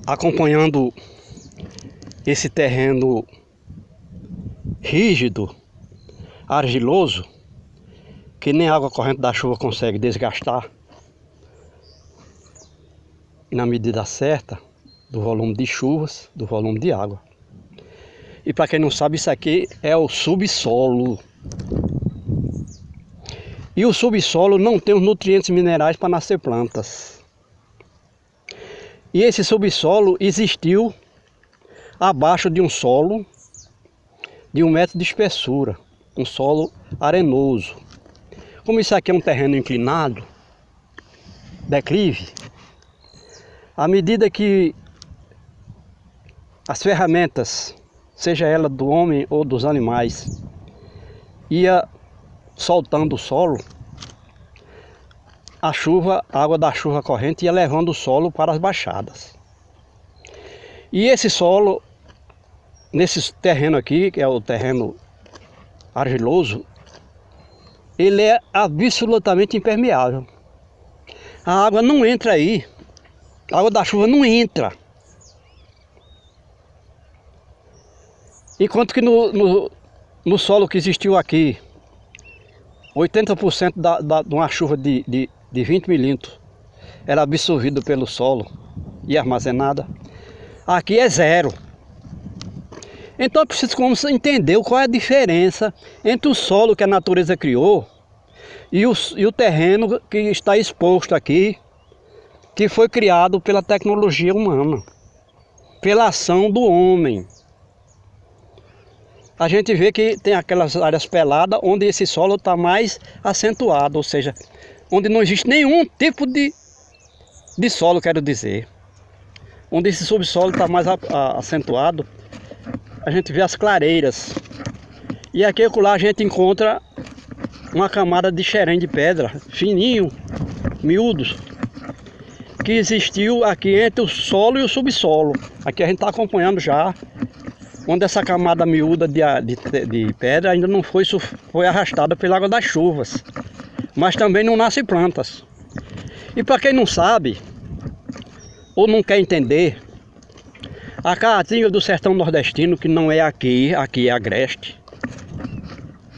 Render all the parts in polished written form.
acompanhando esse terreno rígido, argiloso, que nem a água corrente da chuva consegue desgastar na medida certa do volume de chuvas, do volume de água. E para quem não sabe, isso aqui é o subsolo. E o subsolo não tem os nutrientes minerais para nascer plantas. E esse subsolo existiu abaixo de um solo de 1 metro de espessura, um solo arenoso. Como isso aqui é um terreno inclinado, declive, à medida que as ferramentas, seja ela do homem ou dos animais, ia soltando o solo, a água da chuva corrente ia levando o solo para as baixadas. E esse solo, nesse terreno aqui, que é o terreno argiloso, ele é absolutamente impermeável. A água não entra aí, a água da chuva não entra. Enquanto que no solo que existiu aqui, 80% de uma chuva de 20 milímetros era absorvido pelo solo e armazenada. Aqui é 0. Então é preciso entender qual é a diferença entre o solo que a natureza criou e o terreno que está exposto aqui, que foi criado pela tecnologia humana, pela ação do homem. A gente vê que tem aquelas áreas peladas onde esse solo está mais acentuado, ou seja, onde não existe nenhum tipo de solo, quero dizer. Onde esse subsolo está mais acentuado, a gente vê as clareiras. E aqui e acolá a gente encontra uma camada de xerém de pedra, fininho, miúdos, que existiu aqui entre o solo e o subsolo. Aqui a gente está acompanhando já, onde essa camada miúda de pedra ainda não foi arrastada pela água das chuvas. Mas também não nascem plantas. E para quem não sabe, ou não quer entender, a caatinga do sertão nordestino, que não é aqui é agreste,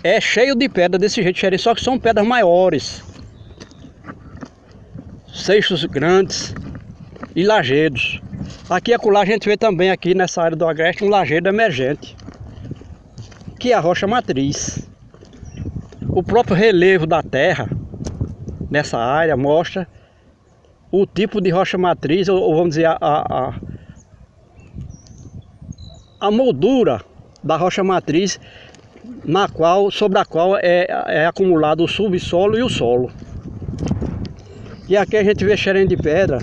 é cheio de pedra desse jeito, só que são pedras maiores, seixos grandes e lajedos. Aqui e acolá a gente vê também aqui nessa área do agreste um lajedo emergente, que é a rocha matriz. O próprio relevo da terra nessa área mostra o tipo de rocha matriz, ou vamos dizer a moldura da rocha matriz sobre a qual é acumulado o subsolo e o solo. E aqui a gente vê xerém de pedra,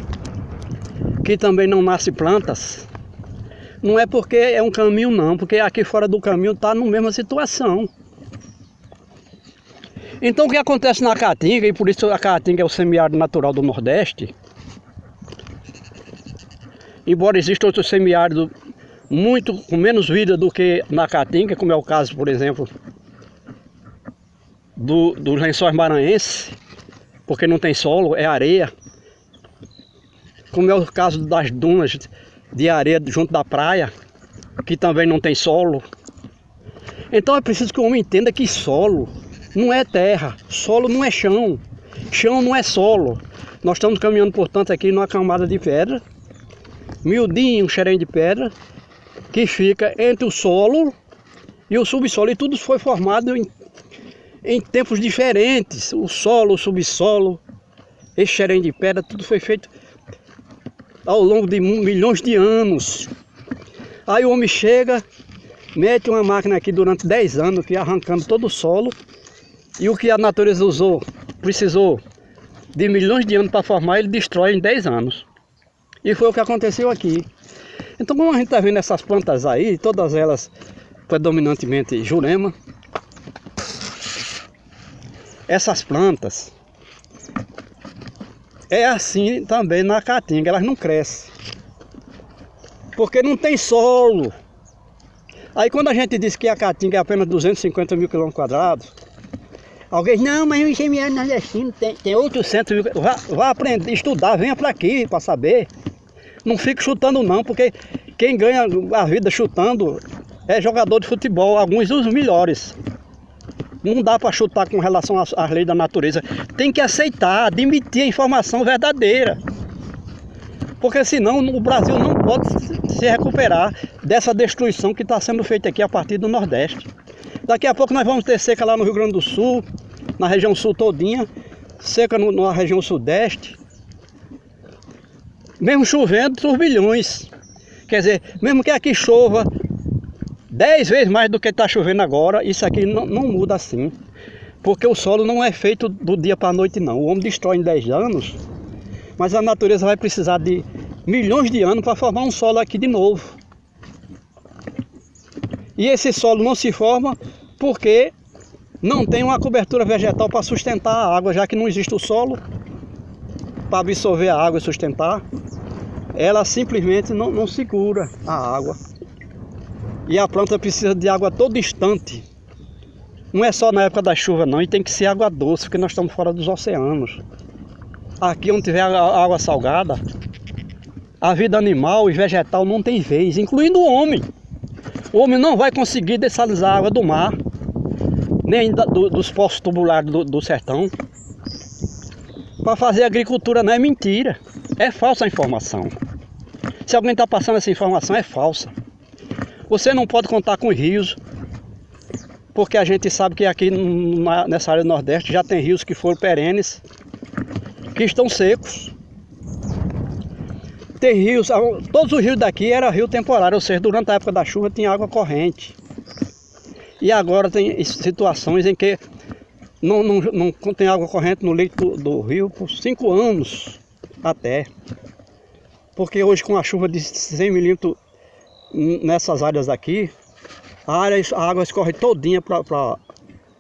que também não nasce plantas. Não é porque é um caminho não, porque aqui fora do caminho está na mesma situação. Então o que acontece na caatinga, e por isso a caatinga é o semiárido natural do Nordeste, embora exista outro semiárido muito com menos vida do que na caatinga, como é o caso, por exemplo, dos lençóis maranhenses, porque não tem solo, é areia, como é o caso das dunas de areia junto da praia, que também não tem solo. Então é preciso que o homem entenda que solo não é terra, solo não é chão, chão não é solo. Nós estamos caminhando, portanto, aqui numa camada de pedra, miudinho, um xerém de pedra, que fica entre o solo e o subsolo. E tudo foi formado em tempos diferentes. O solo, o subsolo, esse xerém de pedra, tudo foi feito ao longo de milhões de anos. Aí o homem chega, mete uma máquina aqui durante 10 anos, que arrancando todo o solo, e o que a natureza precisou de milhões de anos para formar, ele destrói em 10 anos. E foi o que aconteceu aqui. Então, como a gente está vendo essas plantas aí, todas elas predominantemente Jurema, essas plantas é assim também na caatinga, elas não crescem, porque não tem solo. Aí quando a gente diz que a caatinga é apenas 250 mil km², alguém diz, não, mas o semiárido nordestino tem 800 mil. Vá aprender, estudar, venha para aqui para saber. Não fique chutando não, porque quem ganha a vida chutando é jogador de futebol, alguns dos melhores. Não dá para chutar com relação às leis da natureza. Tem que aceitar, admitir a informação verdadeira. Porque senão o Brasil não pode se recuperar dessa destruição que está sendo feita aqui a partir do Nordeste. Daqui a pouco nós vamos ter seca lá no Rio Grande do Sul, na região sul todinha, seca na região sudeste. Mesmo chovendo, turbilhões. Quer dizer, mesmo que aqui chova 10 vezes mais do que está chovendo agora, isso aqui não muda assim. Porque o solo não é feito do dia para a noite não. O homem destrói em 10 anos, mas a natureza vai precisar de milhões de anos para formar um solo aqui de novo. E esse solo não se forma porque não tem uma cobertura vegetal para sustentar a água, já que não existe o solo para absorver a água e sustentar. Ela simplesmente não segura a água. E a planta precisa de água a todo instante. Não é só na época da chuva não, e tem que ser água doce, porque nós estamos fora dos oceanos. Aqui onde tiver água salgada, a vida animal e vegetal não tem vez, incluindo o homem. O homem não vai conseguir dessalinizar a água do mar, nem dos poços tubulares do sertão. Para fazer agricultura não é mentira, é falsa a informação. Se alguém está passando essa informação, é falsa. Você não pode contar com rios, porque a gente sabe que aqui nessa área do Nordeste já tem rios que foram perenes, que estão secos. Tem rios, todos os rios daqui eram rio temporário, ou seja, durante a época da chuva tinha água corrente. E agora tem situações em que não tem água corrente no leito do rio por 5 anos até. Porque hoje com a chuva de 100 milímetros nessas áreas aqui, a água escorre todinha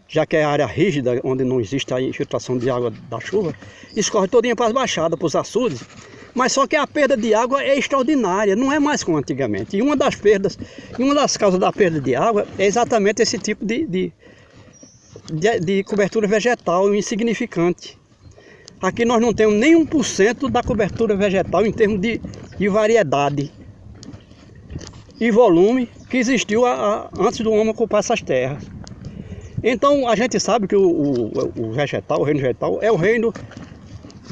já que é área rígida, onde não existe a infiltração de água da chuva, escorre todinha para as baixadas, para os açudes. Mas só que a perda de água é extraordinária, não é mais como antigamente. E uma das causas da perda de água é exatamente esse tipo de cobertura vegetal insignificante. Aqui nós não temos nem 1% da cobertura vegetal em termos de variedade e volume que existiu antes do homem ocupar essas terras. Então a gente sabe que o vegetal, o reino vegetal, é o reino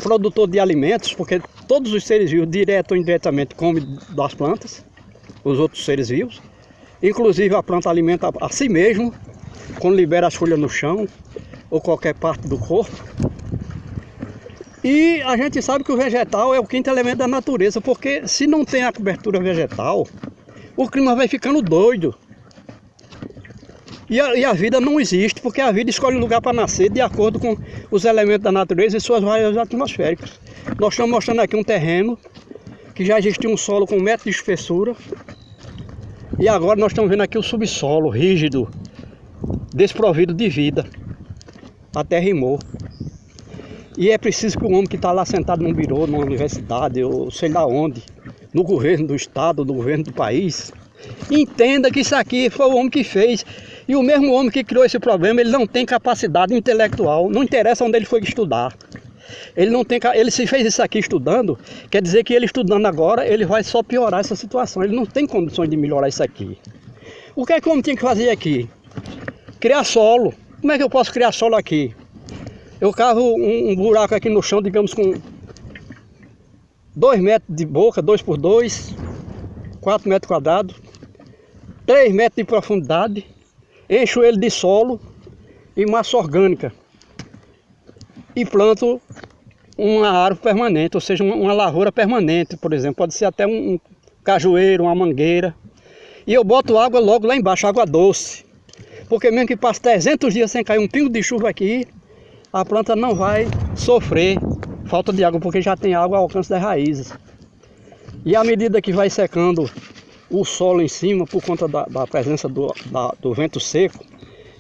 produtor de alimentos, porque todos os seres vivos, direto ou indiretamente, comem das plantas, os outros seres vivos. Inclusive a planta alimenta a si mesmo, quando libera as folhas no chão, ou qualquer parte do corpo. E a gente sabe que o vegetal é o quinto elemento da natureza, porque se não tem a cobertura vegetal, o clima vai ficando doido. E a vida não existe, porque a vida escolhe um lugar para nascer de acordo com os elementos da natureza e suas variações atmosféricas. Nós estamos mostrando aqui um terreno que já existia um solo com 1 metro de espessura. E agora nós estamos vendo aqui o subsolo rígido, desprovido de vida. A terra rimou. E é preciso que o homem que está lá sentado num birô, numa universidade, ou sei lá onde, no governo do estado, no governo do país, entenda que isso aqui foi o homem que fez. E o mesmo homem que criou esse problema, ele não tem capacidade intelectual, não interessa onde ele foi estudar. Ele se fez isso aqui estudando, quer dizer que ele estudando agora, ele vai só piorar essa situação. Ele não tem condições de melhorar isso aqui. O que é que o homem tem que fazer aqui? Criar solo. Como é que eu posso criar solo aqui? Eu cavo um buraco aqui no chão, digamos com 2 metros de boca, 2 por 2, 4 metros quadrados, 3 metros de profundidade, encho ele de solo e massa orgânica e planto uma árvore permanente, ou seja, uma lavoura permanente, por exemplo, pode ser até um cajueiro, uma mangueira, e eu boto água logo lá embaixo, água doce, porque mesmo que passe 300 dias sem cair um pingo de chuva aqui, a planta não vai sofrer falta de água, porque já tem água ao alcance das raízes. E à medida que vai secando o solo em cima, por conta da presença do vento seco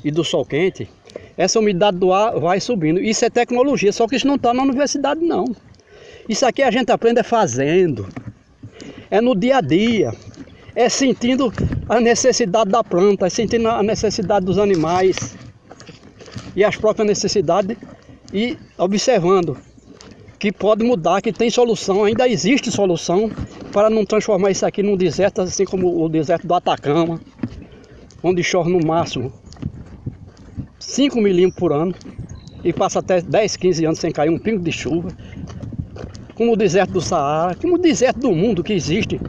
e do sol quente, essa umidade do ar vai subindo. Isso é tecnologia, só que isso não está na universidade não. Isso aqui a gente aprende fazendo, é no dia a dia, é sentindo a necessidade da planta, é sentindo a necessidade dos animais e as próprias necessidades e observando que pode mudar, que tem solução, ainda existe solução para não transformar isso aqui num deserto, assim como o deserto do Atacama, onde chove no máximo 5 milímetros por ano e passa até 10, 15 anos sem cair um pingo de chuva, como o deserto do Saara, como o deserto do mundo que existe.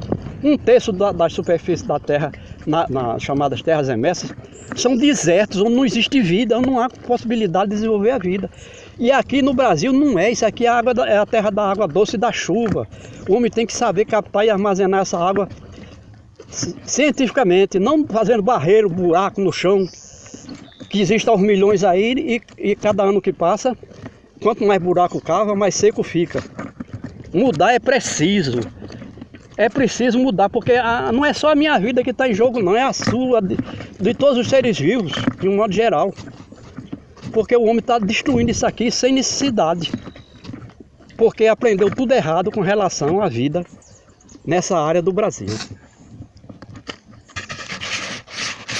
1/3 da superfície da terra, nas chamadas terras emersas, são desertos onde não existe vida, onde não há possibilidade de desenvolver a vida. E aqui no Brasil não é, isso aqui é a terra da água doce e da chuva. O homem tem que saber captar e armazenar essa água cientificamente, não fazendo barreiro, buraco no chão, que existe aos milhões aí, e cada ano que passa, quanto mais buraco cava, mais seco fica. Mudar é preciso. É preciso mudar, porque não é só a minha vida que está em jogo, não, é a sua, de todos os seres vivos, de um modo geral. Porque o homem está destruindo isso aqui sem necessidade. Porque aprendeu tudo errado com relação à vida nessa área do Brasil.